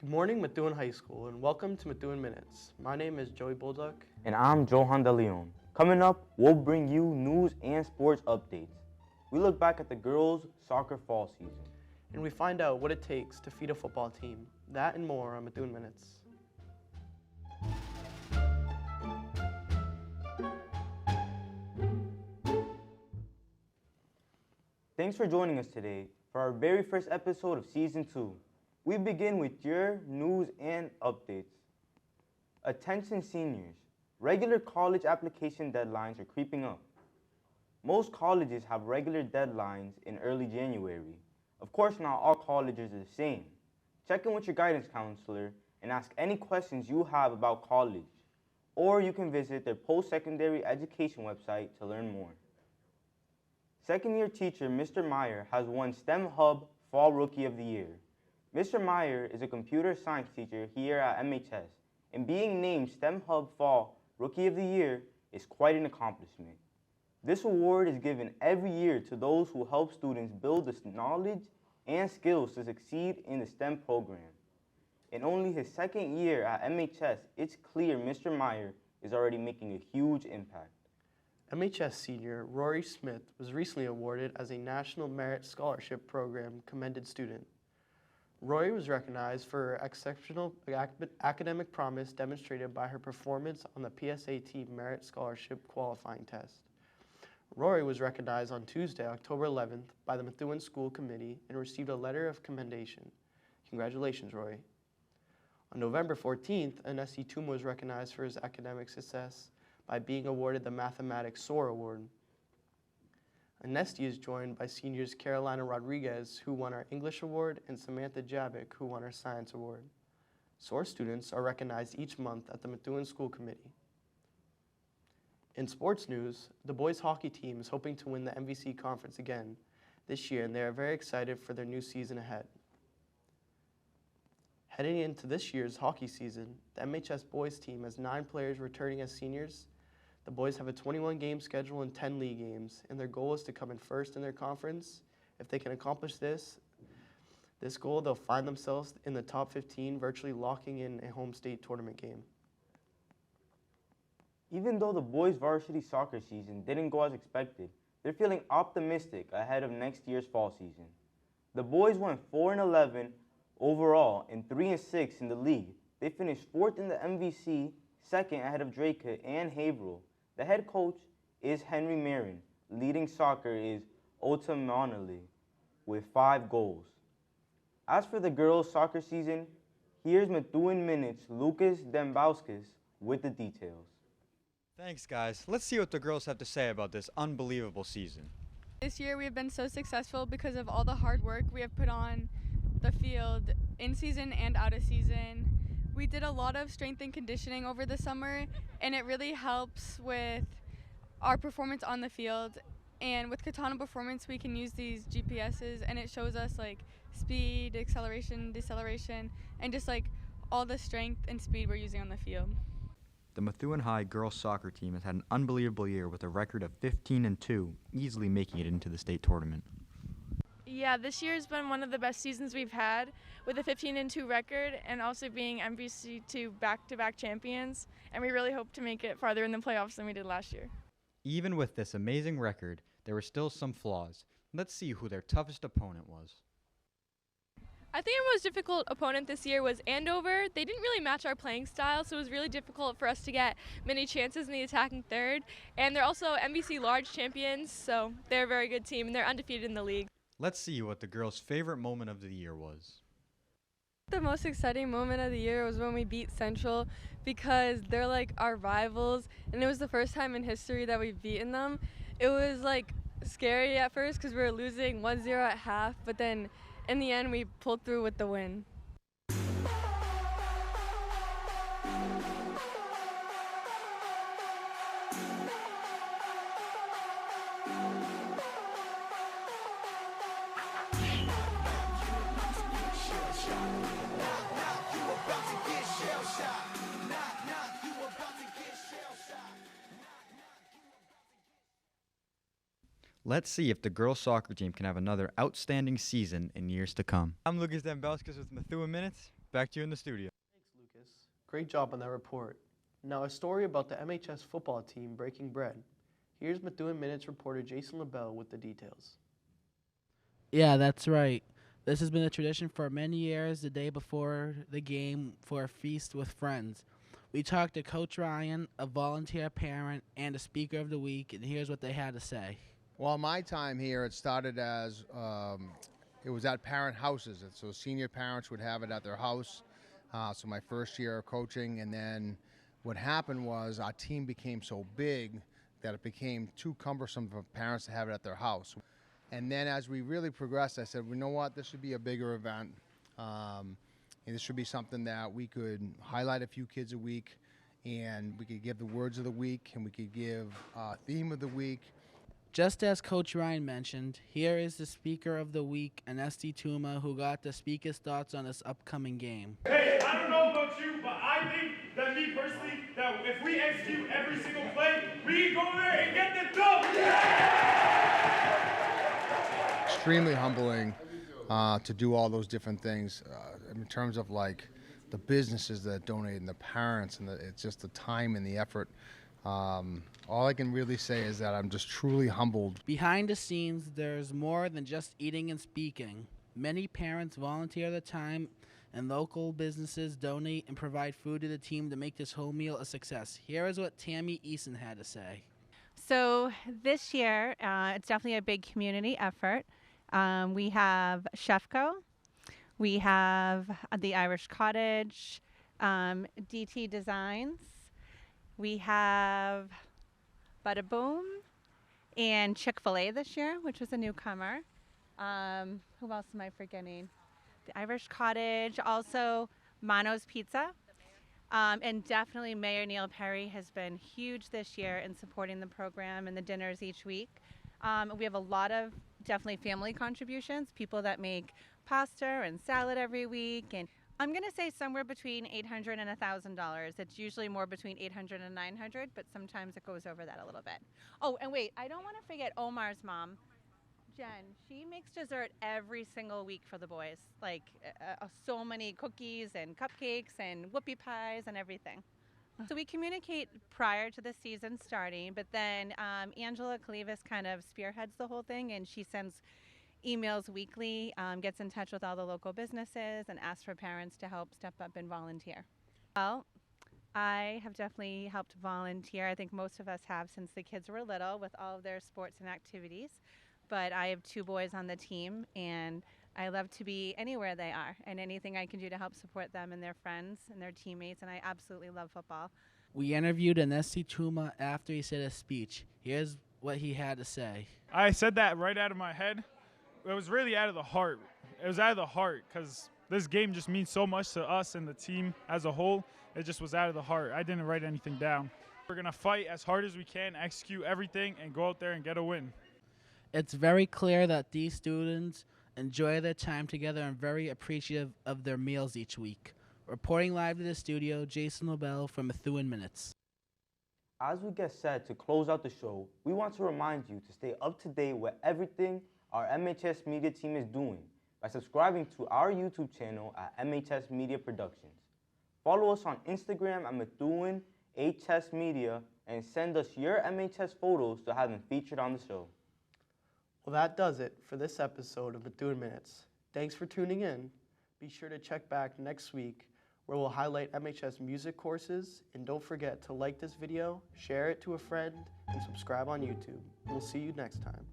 Good morning, Methuen High School, and welcome to Methuen Minutes. My name is Joey Bulldog. And I'm Johan De Leon. Coming up, we'll bring you news and sports updates. We look back at the girls' soccer fall season. And we find out what it takes to feed a football team. That and more on Methuen Minutes. Thanks for joining us today for our very first episode of Season 2. We begin with your news and updates. Attention seniors, regular college application deadlines are creeping up. Most colleges have regular deadlines in early January. Of course, not all colleges are the same. Check in with your guidance counselor and ask any questions you have about college. Or you can visit their post-secondary education website to learn more. Second-year teacher Mr. Meyer has won STEM Hub Fall Rookie of the Year. Mr. Meyer is a computer science teacher here at MHS, and being named STEM Hub Fall Rookie of the Year is quite an accomplishment. This award is given every year to those who help students build the knowledge and skills to succeed in the STEM program. In only his second year at MHS, it's clear Mr. Meyer is already making a huge impact. MHS senior Rory Smith was recently awarded as a National Merit Scholarship Program commended student. Rory was recognized for her exceptional academic promise demonstrated by her performance on the PSAT Merit Scholarship Qualifying Test. Rory was recognized on Tuesday, October 11th by the Methuen School Committee and received a letter of commendation. Congratulations, Rory. On November 14th, Anesti Tuma was recognized for his academic success by being awarded the Mathematics SOAR Award. Anesti is joined by seniors Carolina Rodriguez, who won our English Award, and Samantha Jabic, who won our Science Award. SOAR students are recognized each month at the Methuen School Committee. In sports news, the boys hockey team is hoping to win the MVC conference again this year, and they are very excited for their new season ahead. Heading into this year's hockey season, the MHS boys team has 9 players returning as seniors. The boys have a 21-game schedule and 10 league games, and their goal is to come in first in their conference. If they can accomplish this goal, they'll find themselves in the top 15, virtually locking in a home state tournament game. Even though the boys' varsity soccer season didn't go as expected, they're feeling optimistic ahead of next year's fall season. The boys went 4-11 overall and 3-6 in the league. They finished 4th in the MVC, 2nd ahead of Drake and Haverhill. The head coach is Henry Marin. Leading soccer is Ota Monali with 5 goals. As for the girls' soccer season, here's Methuen Minutes' Lucas Dembowskis with the details. Thanks, guys. Let's see what the girls have to say about this unbelievable season. This year we have been so successful because of all the hard work we have put on the field in season and out of season. We did a lot of strength and conditioning over the summer, and it really helps with our performance on the field. And with Katana Performance, we can use these GPSs, and it shows us like speed, acceleration, deceleration, and just like all the strength and speed we're using on the field. The Methuen High girls soccer team has had an unbelievable year with a record of 15-2, easily making it into the state tournament. Yeah, this year has been one of the best seasons we've had with a 15-2 record and also being MVC2 back-to-back champions, and we really hope to make it farther in the playoffs than we did last year. Even with this amazing record, there were still some flaws. Let's see who their toughest opponent was. I think our most difficult opponent this year was Andover. They didn't really match our playing style, so it was really difficult for us to get many chances in the attacking third. And they're also MVC large champions, so they're a very good team, and they're undefeated in the league. Let's see what the girls' favorite moment of the year was. The most exciting moment of the year was when we beat Central because they're like our rivals, and it was the first time in history that we've beaten them. It was like scary at first because we were losing 1-0 at half, but then in the end we pulled through with the win. Let's see if the girls' soccer team can have another outstanding season in years to come. I'm Lucas Dembowskis with Methuen Minutes. Back to you in the studio. Thanks, Lucas. Great job on that report. Now, a story about the MHS football team breaking bread. Here's Methuen Minutes reporter Jason LaBelle with the details. Yeah, that's right. This has been a tradition for many years, the day before the game for a feast with friends. We talked to Coach Ryan, a volunteer parent, and a speaker of the week, and here's what they had to say. Well, my time here, it started as it was at parent houses, and so senior parents would have it at their house. So my first year of coaching, and then what happened was our team became so big that it became too cumbersome for parents to have it at their house. And then as we really progressed, I said, you know what, this should be a bigger event. And this should be something that we could highlight a few kids a week, and we could give the words of the week, and we could give a theme of the week. Just as Coach Ryan mentioned, here is the speaker of the week, Anesti Tuma, who got to speak his thoughts on this upcoming game. Hey, I don't know about you, but I think that me personally, that if we execute every single play, we can go there and get the dub. Extremely humbling to do all those different things in terms of like the businesses that donate and the parents, and it's just the time and the effort. All I can really say is that I'm just truly humbled. Behind the scenes, there's more than just eating and speaking. Many parents volunteer their time, and local businesses donate and provide food to the team to make this whole meal a success. Here is what Tammy Eason had to say. So this year, it's definitely a big community effort. We have Chefco, we have the Irish Cottage, DT Designs, we have Bada Boom, and Chick-fil-A this year, which was a newcomer. Who else am I forgetting? The Irish Cottage, also Mano's Pizza. And definitely Mayor Neil Perry has been huge this year in supporting the program and the dinners each week. We have a lot of definitely family contributions, people that make pasta and salad every week. And I'm going to say somewhere between $800 and $1,000. It's usually more between $800 and $900, but sometimes it goes over that a little bit. Oh, and wait, I don't want to forget Omar's mom, Jen. She makes dessert every single week for the boys, like so many cookies and cupcakes and whoopie pies and everything. So we communicate prior to the season starting, but then Angela Calivas kind of spearheads the whole thing, and she sends emails weekly, gets in touch with all the local businesses, and asks for parents to help step up and volunteer. Well, I have definitely helped volunteer. I think most of us have since the kids were little with all of their sports and activities. But I have 2 boys on the team, and I love to be anywhere they are and anything I can do to help support them and their friends and their teammates, and I absolutely love football. We interviewed Anesti Tuma after he said his speech. Here's what he had to say. I said that right out of my head. It was really out of the heart. It was out of the heart because this game just means so much to us and the team as a whole. It just was out of the heart. I didn't write anything down. We're going to fight as hard as we can, execute everything, and go out there and get a win. It's very clear that these students enjoy their time together and very appreciative of their meals each week. Reporting live to the studio, Jason LaBelle from Methuen Minutes. As we get set to close out the show, we want to remind you to stay up to date with everything our MHS Media team is doing by subscribing to our YouTube channel at MHS Media Productions. Follow us on Instagram at Methuen HS Media and send us your MHS photos to have them featured on the show. Well, that does it for this episode of Methuen Minutes. Thanks for tuning in. Be sure to check back next week where we'll highlight MHS music courses, and don't forget to like this video, share it to a friend, and subscribe on YouTube. We'll see you next time.